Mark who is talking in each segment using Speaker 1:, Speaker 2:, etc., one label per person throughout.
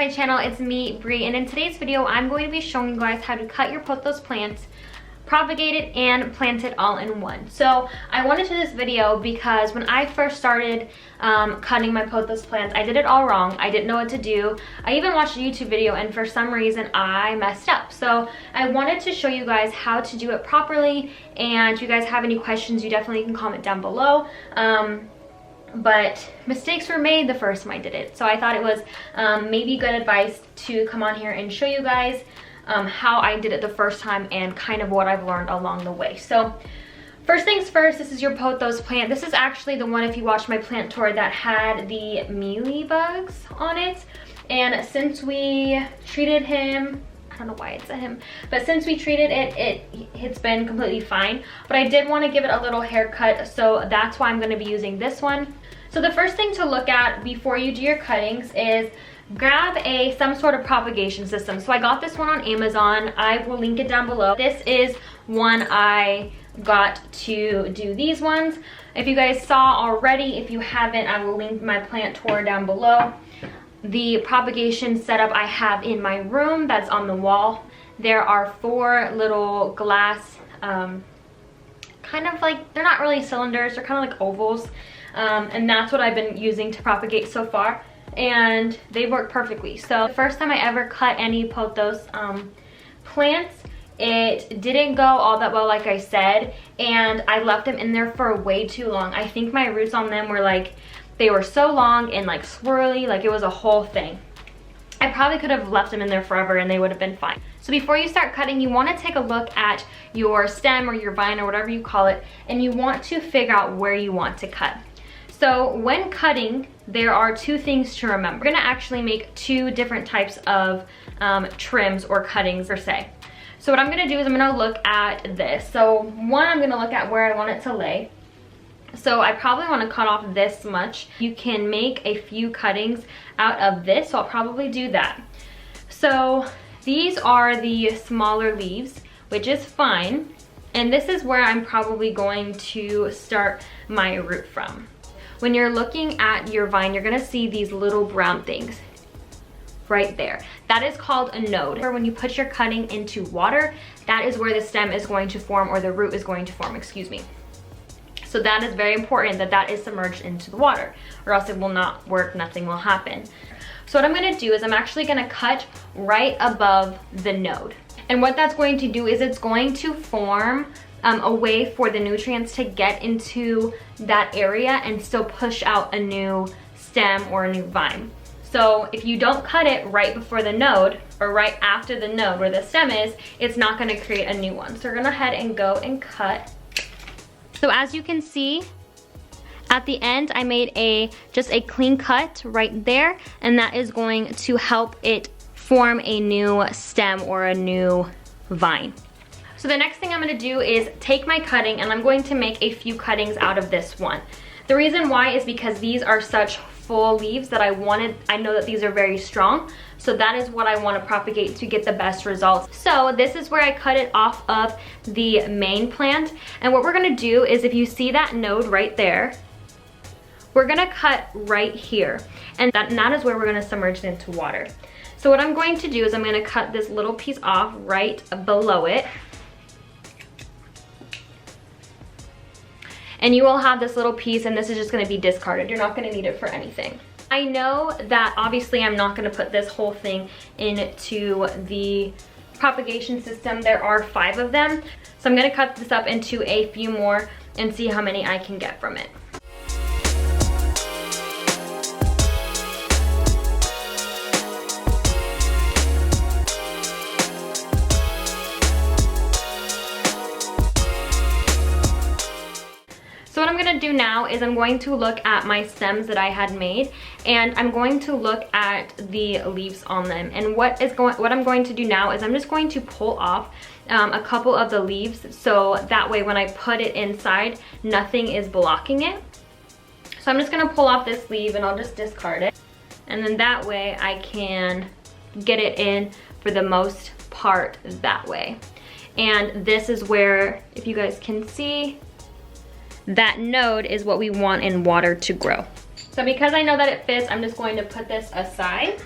Speaker 1: my channel. It's me, Bree, and in today's video I'm going to be showing you guys how to cut your pothos plants, propagate it, and plant it all in one. So I wanted to do this video because when I first started cutting my pothos plants, I did it all wrong. I didn't know what to do. I even watched a YouTube video and for some reason I messed up. So I wanted to show you guys how to do it properly, and if you guys have any questions, you definitely can comment down below. But mistakes were made the first time I did it. So I thought it was maybe good advice to come on here and show you guys how I did it the first time and kind of what I've learned along the way. So first things first, this is your pothos plant. This is actually the one, if you watched my plant tour, that had the mealy bugs on it. And since we treated him, I don't know why it's a him, but since we treated it, it's been completely fine. But I did want to give it a little haircut, so that's why I'm going to be using this one. So the first thing to look at before you do your cuttings is grab some sort of propagation system. So I got this one on Amazon. I will link it down below. This is one I got to do these ones. If you guys saw already, if you haven't, I will link my plant tour down below. The propagation setup I have in my room that's on the wall. There are 4 little glass, kind of like, they're not really cylinders, they're kind of like ovals. And that's what I've been using to propagate so far, and they work perfectly. So the first time I ever cut any pothos plants, it didn't go all that well, like I said, and I left them in there for way too long. I think my roots on them were like, they were so long and like swirly, like it was a whole thing. I probably could have left them in there forever and they would have been fine. So before you start cutting, you want to take a look at your stem or your vine or whatever you call it, and you want to figure out where you want to cut. So when cutting, there are 2 things to remember. We're gonna actually make 2 different types of trims or cuttings per se. So what I'm gonna do is I'm gonna look at this. So one, I'm gonna look at where I want it to lay. So I probably wanna cut off this much. You can make a few cuttings out of this, so I'll probably do that. So these are the smaller leaves, which is fine. And this is where I'm probably going to start my root from. When you're looking at your vine, you're gonna see these little brown things right there. That is called a node. When you put your cutting into water, that is where the stem is going to form, or the root is going to form, excuse me. So that is very important that that is submerged into the water, or else it will not work, nothing will happen. So what I'm gonna do is I'm actually gonna cut right above the node. And what that's going to do is it's going to form a way for the nutrients to get into that area and still push out a new stem or a new vine. So if you don't cut it right before the node or right after the node where the stem is, it's not gonna create a new one. So we're gonna head and go and cut. So as you can see, at the end, I made just a clean cut right there, and that is going to help it form a new stem or a new vine. So the next thing I'm gonna do is take my cutting, and I'm going to make a few cuttings out of this one. The reason why is because these are such full leaves that I know that these are very strong, so that is what I want to propagate to get the best results. So this is where I cut it off of the main plant, and what we're gonna do is, if you see that node right there, we're gonna cut right here, and that is where we're gonna submerge it into water. So what I'm going to do is I'm gonna cut this little piece off right below it. And you will have this little piece, and this is just gonna be discarded. You're not gonna need it for anything. I know that obviously I'm not gonna put this whole thing into the propagation system. There are 5 of them. So I'm gonna cut this up into a few more and see how many I can get from it. So what I'm gonna do now is I'm going to look at my stems that I had made, and I'm going to look at the leaves on them. And what I'm going to do now is I'm just going to pull off a couple of the leaves, so that way when I put it inside, nothing is blocking it. So I'm just gonna pull off this leaf and I'll just discard it. And then that way I can get it in for the most part that way. And this is where, if you guys can see, that node is what we want in water to grow. So because I know that it fits, I'm just going to put this aside.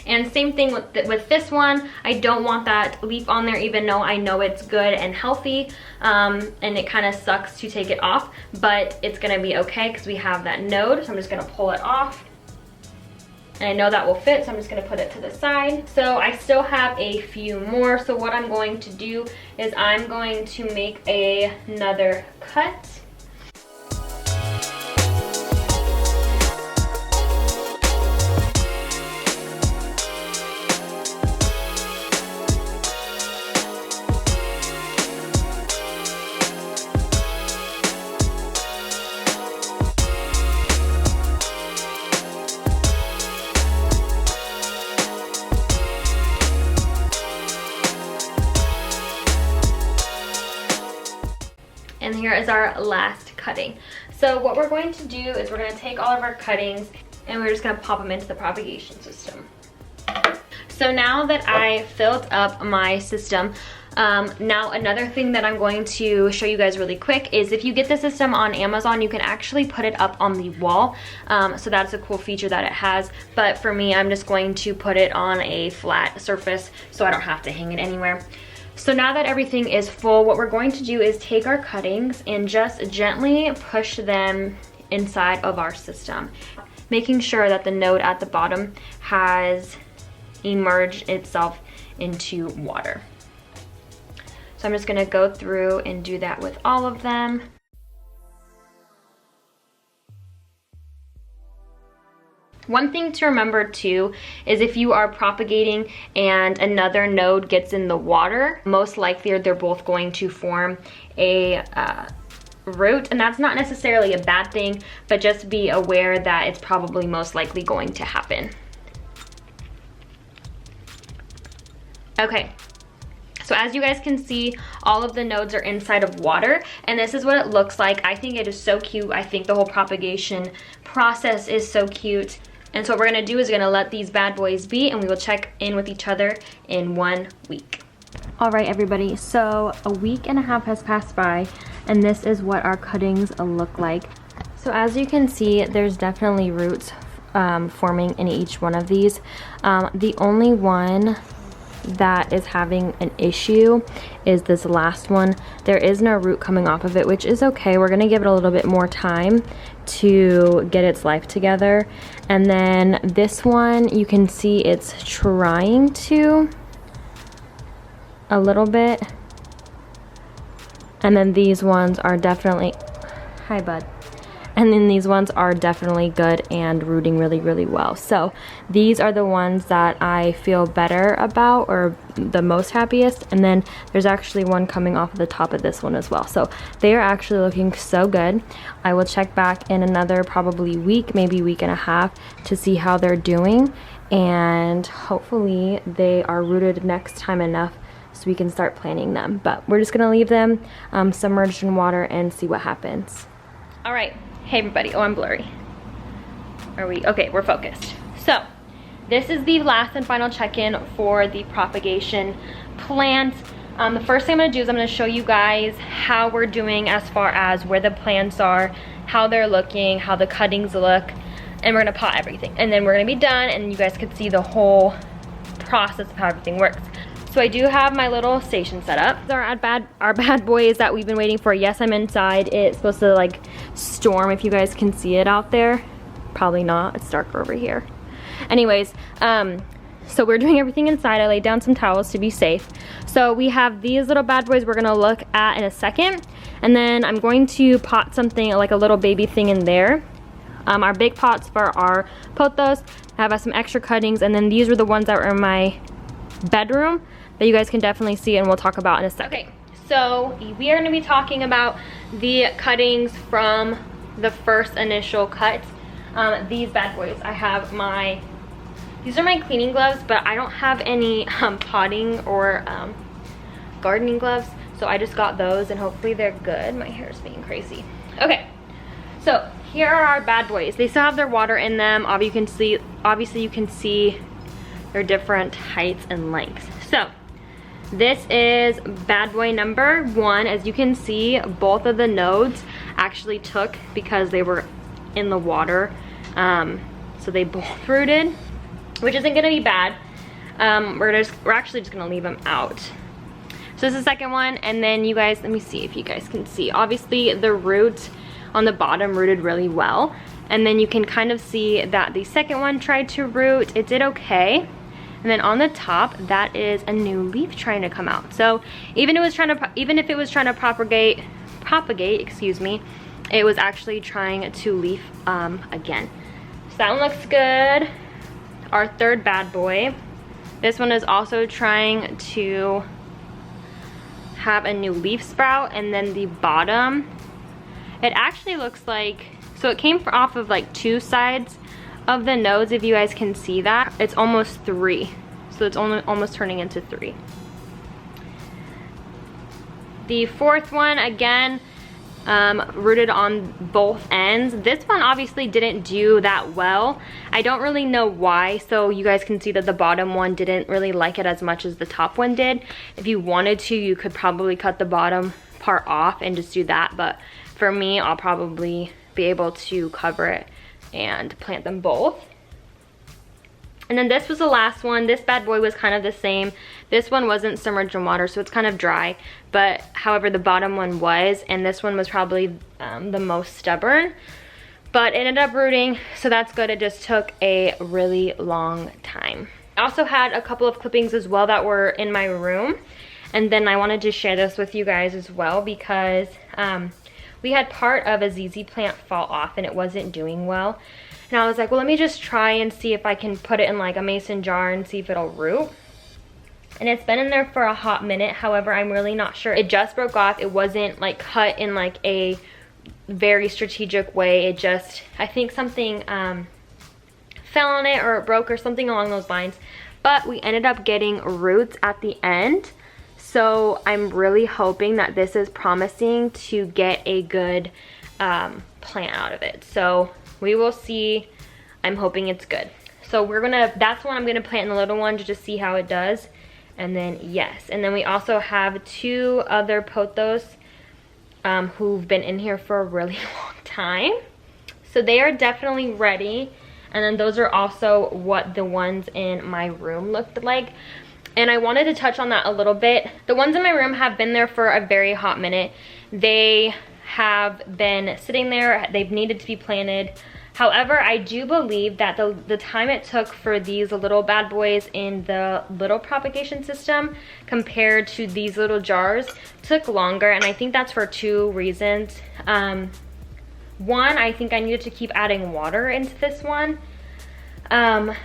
Speaker 1: And same thing with this one. I don't want that leaf on there even though I know it's good and healthy, and it kind of sucks to take it off, but it's gonna be okay because we have that node. So I'm just gonna pull it off. And I know that will fit, so I'm just gonna put it to the side. So I still have a few more. So what I'm going to do is I'm going to make another cut. And here is our last cutting. So what we're going to do is we're going to take all of our cuttings and we're just going to pop them into the propagation system. So now that I filled up my system, now another thing that I'm going to show you guys really quick is if you get the system on Amazon, you can actually put it up on the wall. So that's a cool feature that it has. But for me, I'm just going to put it on a flat surface so I don't have to hang it anywhere. So now that everything is full, what we're going to do is take our cuttings and just gently push them inside of our system, making sure that the node at the bottom has immersed itself into water. So I'm just gonna go through and do that with all of them. One thing to remember too is if you are propagating and another node gets in the water, most likely they're both going to form a root, and that's not necessarily a bad thing, but just be aware that it's probably most likely going to happen. Okay. So as you guys can see, all of the nodes are inside of water, and this is what it looks like. I think it is so cute. I think the whole propagation process is so cute. And so what we're gonna do is gonna let these bad boys be, and we will check in with each other in 1 week. All right, everybody, so a week and a half has passed by, and this is what our cuttings look like. So as you can see, there's definitely roots forming in each one of these. The only one that is having an issue is this last one. There is no root coming off of it, which is okay. We're gonna give it a little bit more time to get its life together. And then this one, you can see it's trying to a little bit. And then these ones are definitely, hi bud. And then these ones are definitely good and rooting really, really well. So these are the ones that I feel better about or the most happiest. And then there's actually one coming off of the top of this one as well. So they are actually looking so good. I will check back in another probably week, maybe week and a half to see how they're doing. And hopefully they are rooted next time enough so we can start planting them. But we're just gonna leave them submerged in water and see what happens. All right. Hey everybody, oh I'm blurry. Are we, okay, we're focused. So, this is the last and final check-in for the propagation plant. The first thing I'm gonna do is I'm gonna show you guys how we're doing as far as where the plants are, how they're looking, how the cuttings look, and we're gonna pot everything. And then we're gonna be done and you guys can see the whole process of how everything works. So I do have my little station set up. Our bad boys that we've been waiting for. Yes, I'm inside. It's supposed to like storm if you guys can see it out there. Probably not, it's darker over here. Anyways, so we're doing everything inside. I laid down some towels to be safe. So we have these little bad boys we're gonna look at in a second. And then I'm going to pot something like a little baby thing in there. Our big pots for our pothos. I have some extra cuttings, and then these were the ones that were in my bedroom that you guys can definitely see and we'll talk about in a second. Okay, so we are gonna be talking about the cuttings from the first initial cut. These bad boys, I have these are my cleaning gloves, but I don't have any potting or gardening gloves, so I just got those and hopefully they're good. My hair is being crazy. Okay, so here are our bad boys. They still have their water in them. Obviously you can see their different heights and lengths. So this is bad boy number 1. As you can see, both of the nodes actually took because they were in the water. So they both rooted. which isn't gonna be bad. We're actually just gonna leave them out. So this is the second one, and then you guys, let me see if you guys can see. Obviously the root on the bottom rooted really well, and then you can kind of see that the second one tried to root. It did okay. And then on the top, that is a new leaf trying to come out. So even if it was trying to propagate, excuse me, it was actually trying to leaf again. So that one looks good. Our third bad boy. This one is also trying to have a new leaf sprout, and then the bottom, it actually looks like, so it came off of like 2 sides of the nodes, if you guys can see that. It's almost 3, so it's almost turning into 3. The fourth one, again, rooted on both ends. This one obviously didn't do that well. I don't really know why, so you guys can see that the bottom one didn't really like it as much as the top one did. If you wanted to, you could probably cut the bottom part off and just do that, but for me, I'll probably be able to cover it and plant them both. And then this was the last one. This bad boy was kind of the same. This one wasn't submerged in water, so it's kind of dry. But however, the bottom one was, and this one was probably the most stubborn. But it ended up rooting, so that's good. It just took a really long time. I also had a couple of clippings as well that were in my room. And then I wanted to share this with you guys as well because we had part of a ZZ plant fall off and it wasn't doing well. And I was like, well, let me just try and see if I can put it in like a mason jar and see if it'll root. And it's been in there for a hot minute. However, I'm really not sure. It just broke off. It wasn't like cut in like a very strategic way. It just, I think something fell on it or it broke or something along those lines. But we ended up getting roots at the end. So I'm really hoping that this is promising to get a good plant out of it. So we will see. I'm hoping it's good. So that's one I'm gonna plant in the little one to just see how it does. And then yes, and then we also have 2 other pothos who've been in here for a really long time. So they are definitely ready. And then those are also what the ones in my room looked like. And I wanted to touch on that a little bit. The ones in my room have been there for a very hot minute. They have been sitting there. They've needed to be planted. However, I do believe that the time it took for these little bad boys in the little propagation system compared to these little jars took longer. And I think that's for 2 reasons. One, I think I needed to keep adding water into this one.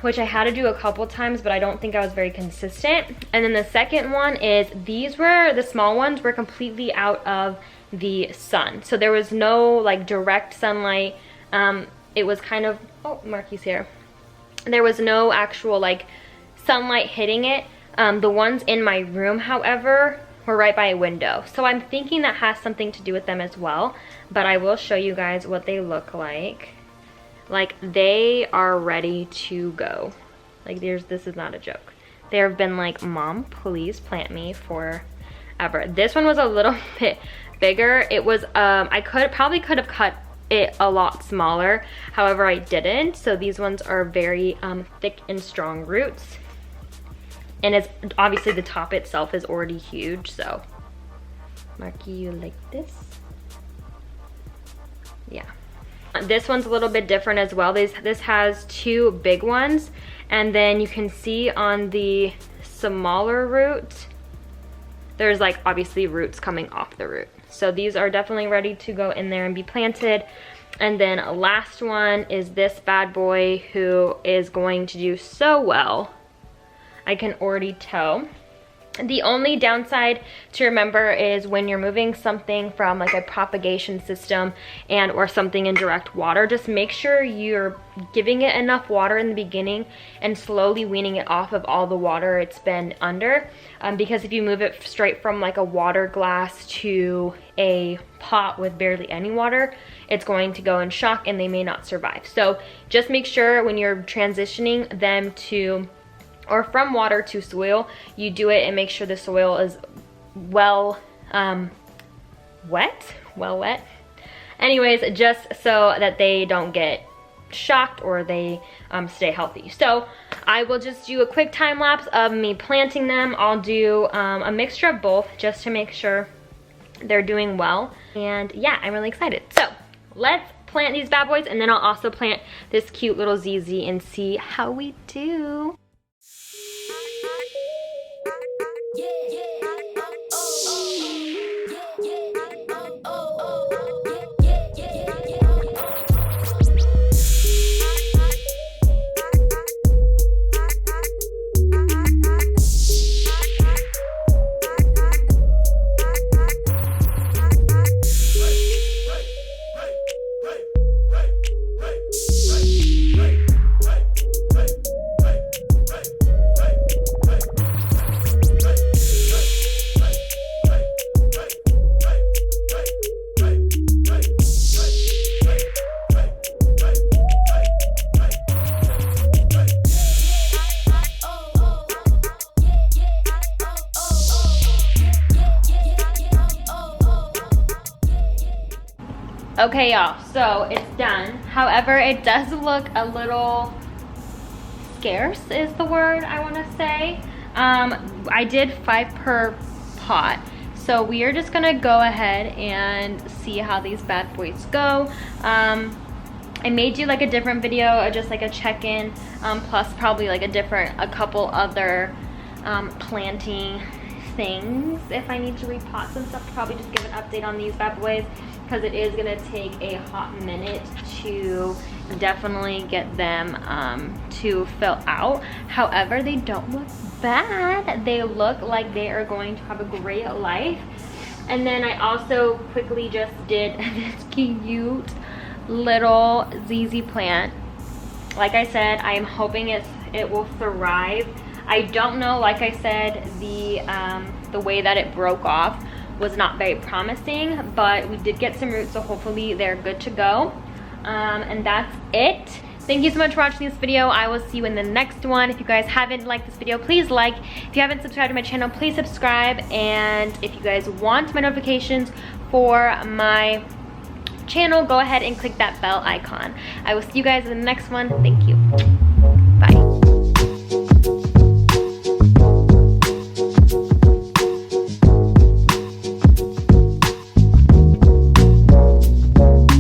Speaker 1: Which I had to do a couple times, but I don't think I was very consistent. And then the second one is the small ones were completely out of the sun. So there was no like direct sunlight. It was kind of, oh, Marky's here. There was no actual like sunlight hitting it. The ones in my room, however, were right by a window. So I'm thinking that has something to do with them as well, but I will show you guys what they look like. Like they are ready to go. Like this is not a joke. There have been like, Mom, please plant me forever. This one was a little bit bigger. It was, I probably could have cut it a lot smaller. However, I didn't. So these ones are very thick and strong roots. And it's obviously the top itself is already huge. So Marky, you like this? Yeah. This one's a little bit different as well. This has 2 big ones, and then you can see on the smaller root, there's like obviously roots coming off the root. So these are definitely ready to go in there and be planted. And then last one is this bad boy who is going to do so well. I can already tell. The only downside to remember is when you're moving something from like a propagation system or something in direct water, just make sure you're giving it enough water in the beginning and slowly weaning it off of all the water it's been under. Because if you move it straight from like a water glass to a pot with barely any water, it's going to go in shock and they may not survive. So just make sure when you're transitioning them or from water to soil, you do it and make sure the soil is well wet. Anyways, just so that they don't get shocked or they stay healthy. So I will just do a quick time lapse of me planting them. I'll do a mixture of both just to make sure they're doing well. And yeah, I'm really excited. So let's plant these bad boys, and then I'll also plant this cute little ZZ and see how we do. Okay, y'all, so it's done. However, it does look a little scarce is the word I want to say. I did 5 per pot, so we are just gonna go ahead and see how these bad boys go. I may do like a different video, just like a check-in, plus probably like a couple other planting things. If I need to repot some stuff, probably just give an update on these bad boys, because it is gonna take a hot minute to definitely get them to fill out. However, they don't look bad. They look like they are going to have a great life. And then I also quickly just did this cute little ZZ plant. Like I said, I am hoping it will thrive. I don't know, like I said, the way that it broke off was not very promising, but we did get some roots, so hopefully they're good to go. And that's it. Thank you so much for watching this video. I will see you in the next one. If you guys haven't liked this video, please like. If you haven't subscribed to my channel, please subscribe. And if you guys want my notifications for my channel, go ahead and click that bell icon. I will see you guys in the next one. Thank you.